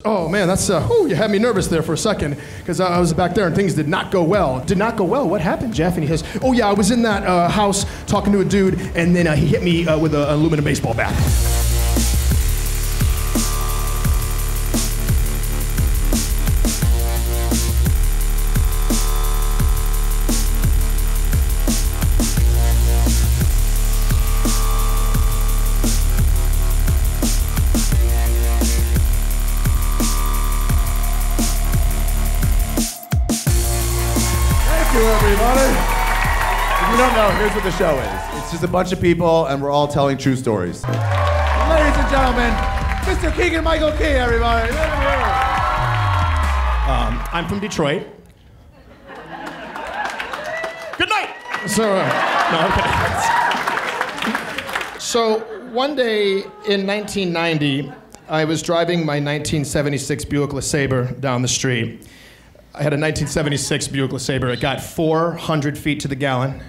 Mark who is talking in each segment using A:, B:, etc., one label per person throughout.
A: Oh man, that's, you had me nervous there for a second, because I was back there and things did not go well. Did not go well? What happened, Jeff? And he says, oh yeah, I was in that house talking to a dude, and then he hit me with an aluminum baseball bat.
B: Everybody. If you don't know, here's what the show is. It's just a bunch of people, and we're all telling true stories. Ladies and gentlemen, Mr. Keegan-Michael Key, everybody.
A: I'm from Detroit. Good night. So one day in 1990, I was driving my 1976 Buick LeSabre down the street. I had a 1976 Buick LeSabre. It got 400 feet to the gallon.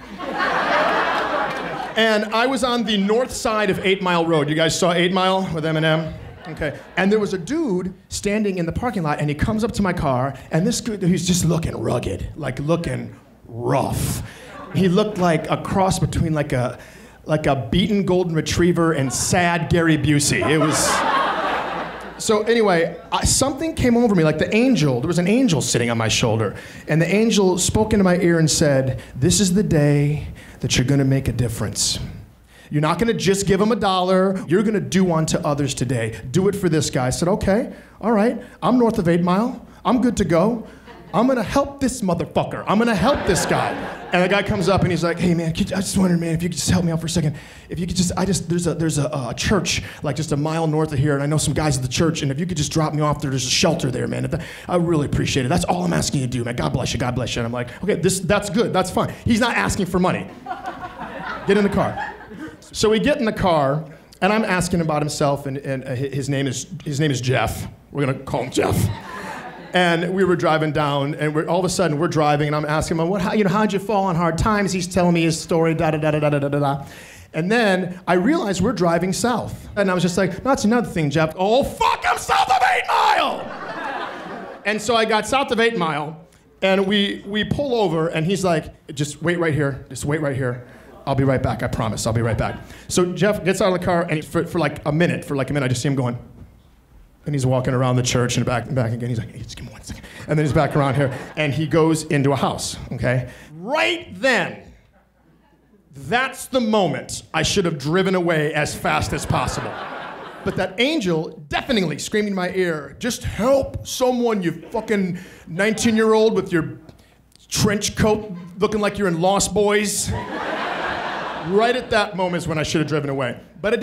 A: And I was on the north side of 8 Mile Road. You guys saw 8 Mile with Eminem? Okay. And there was a dude standing in the parking lot, and he comes up to my car, and this dude, he's just looking rugged, like looking rough. He looked like a cross between like a beaten golden retriever and sad Gary Busey. It was... So anyway, something came over me, like there was an angel sitting on my shoulder, and the angel spoke into my ear and said, this is the day that you're gonna make a difference. You're not gonna just give him $1, you're gonna do unto others today. Do it for this guy. I said, okay, all right, I'm north of 8 Mile, I'm good to go. I'm gonna help this motherfucker. I'm gonna help this guy. And the guy comes up and he's like, hey man, I just wondered, man, if you could just help me out for a second. If you could just, there's a church like just a mile north of here, and I know some guys at the church, and if you could just drop me off there, there's a shelter there, man. I really appreciate it. That's all I'm asking you to do, man. God bless you, God bless you. And I'm like, okay, that's good, that's fine. He's not asking for money. Get in the car. So we get in the car, and I'm asking him about himself, and his name is Jeff. We're gonna call him Jeff. And we were driving down, and all of a sudden we're driving, and I'm asking him, how'd you fall on hard times? He's telling me his story, da-da-da-da-da-da-da-da. And then I realized we're driving south. And I was just like, no, that's another thing, Jeff. Oh, fuck, I'm south of 8 Mile! And so I got south of 8 Mile, and we pull over, and he's like, just wait right here, just wait right here. I'll be right back, I promise, I'll be right back. So Jeff gets out of the car, and for like a minute, I just see him going. And he's walking around the church and back again. He's like, hey, just give me 1 second. And then he's back around here, and he goes into a house, okay? Right then, that's the moment I should have driven away as fast as possible. But that angel deafeningly screamed in my ear, just help someone, you fucking 19-year-old with your trench coat looking like you're in Lost Boys. Right at that moment is when I should have driven away. But I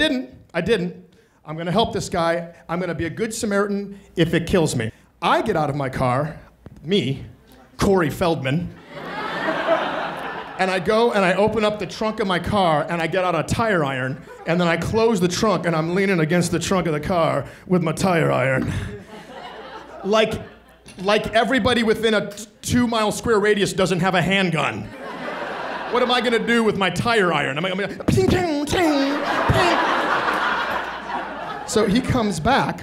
A: didn't. I'm gonna help this guy. I'm gonna be a good Samaritan if it kills me. I get out of my car, me, Corey Feldman, and I go and I open up the trunk of my car and I get out a tire iron, and then I close the trunk and I'm leaning against the trunk of the car with my tire iron. Like everybody within a 2 mile square radius doesn't have a handgun. What am I gonna do with my tire iron? I'm gonna ping, ping, ping, ping. So he comes back,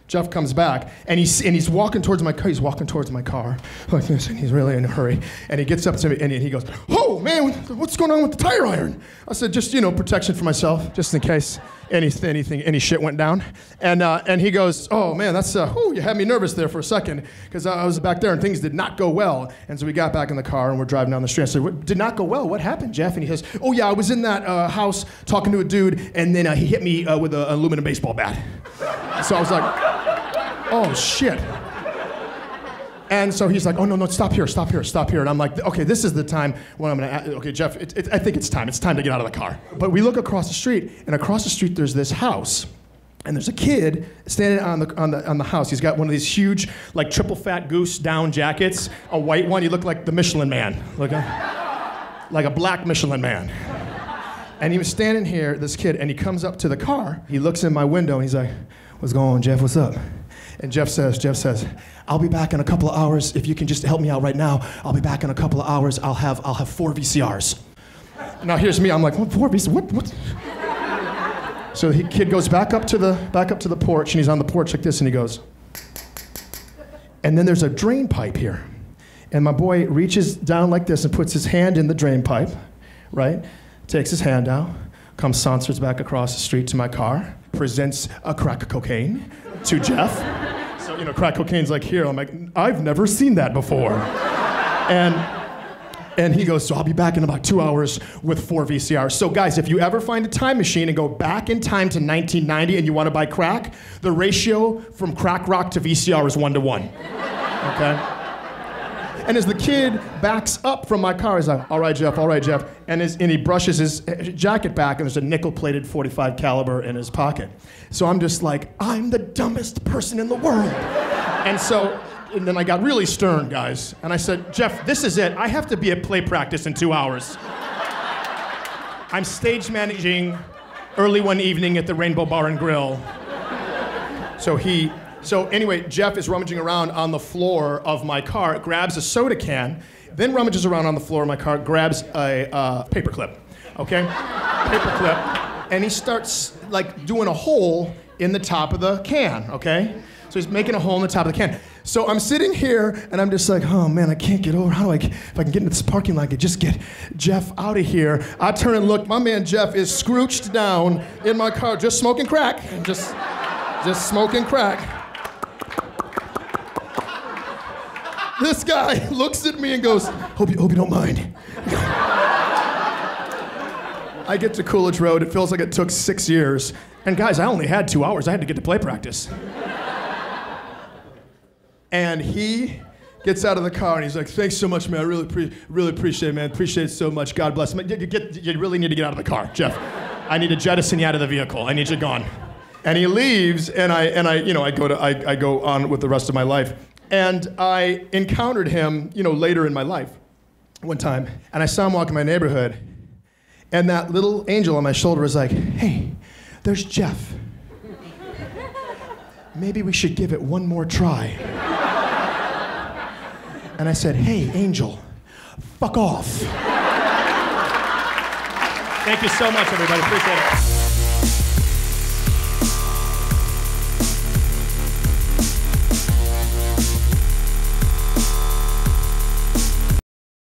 A: Jeff comes back, and he's walking towards my car. He's walking towards my car like this, and he's really in a hurry. And he gets up to me, and he goes, "Oh man, what's going on with the tire iron?" I said, "Just protection for myself, just in case any shit went down." And he goes, "Oh man, that's you had me nervous there for a second, because I was back there and things did not go well." And so we got back in the car and we're driving down the street. I said, "What did not go well? What happened, Jeff?" And he says, "Oh yeah, I was in that house talking to a dude, and then he hit me with an aluminum baseball bat." So I was like, "Oh shit." And so he's like, "Oh no, stop here. And I'm like, "Okay, this is the time when I'm gonna, okay, Jeff, I think it's time to get out of the car." But we look across the street, and across the street there's this house, and there's a kid standing on the house. He's got one of these huge, like triple fat goose down jackets, a white one. He looked like the Michelin Man, like a black Michelin Man. And he was standing here, this kid, and he comes up to the car. He looks in my window, and he's like, "What's going on, Jeff? What's up?" And Jeff says, "I'll be back in a couple of hours. If you can just help me out right now, I'll be back in a couple of hours. I'll have 4 VCRs. Now here's me. I'm like, "What 4 VCRs? What?" So the kid goes back up to the porch, and he's on the porch like this, and he goes. And then there's a drain pipe here. And my boy reaches down like this and puts his hand in the drain pipe, right? Takes his hand out, comes saunters back across the street to my car, presents a crack cocaine to Jeff. So, you know, crack cocaine's like here. I'm like, I've never seen that before. And he goes, so I'll be back in about 2 hours with 4 VCRs. So guys, if you ever find a time machine and go back in time to 1990 and you want to buy crack, the ratio from crack rock to VCR is 1-to-1, okay? And as the kid backs up from my car, he's like, all right, Jeff, and he brushes his jacket back, and there's a nickel-plated .45 caliber in his pocket. So I'm just like, I'm the dumbest person in the world. And then I got really stern, guys, and I said, Jeff, this is it. I have to be at play practice in 2 hours. I'm stage managing early one evening at the Rainbow Bar and Grill. So anyway, Jeff is rummaging around on the floor of my car, grabs a soda can, then rummages around on the floor of my car, grabs a paperclip, okay? Paperclip, and he starts like doing a hole in the top of the can, okay? So he's making a hole in the top of the can. So I'm sitting here and I'm just like, oh man, I can't get over. If I can get into this parking lot, I could just get Jeff out of here. I turn and look, my man Jeff is scrooched down in my car, just smoking crack, just smoking crack. This guy looks at me and goes, hope you don't mind. I get to Coolidge Road, it feels like it took 6 years. And guys, I only had 2 hours, I had to get to play practice. And he gets out of the car and he's like, thanks so much, man, I really appreciate it, man, appreciate it so much, God bless. You really need to get out of the car, Jeff. I need to jettison you out of the vehicle, I need you gone. And he leaves, and I go on with the rest of my life. And I encountered him, later in my life, one time, and I saw him walk in my neighborhood, and that little angel on my shoulder was like, hey, there's Jeff. Maybe we should give it one more try. And I said, hey, angel, fuck off. Thank you so much, everybody, appreciate it.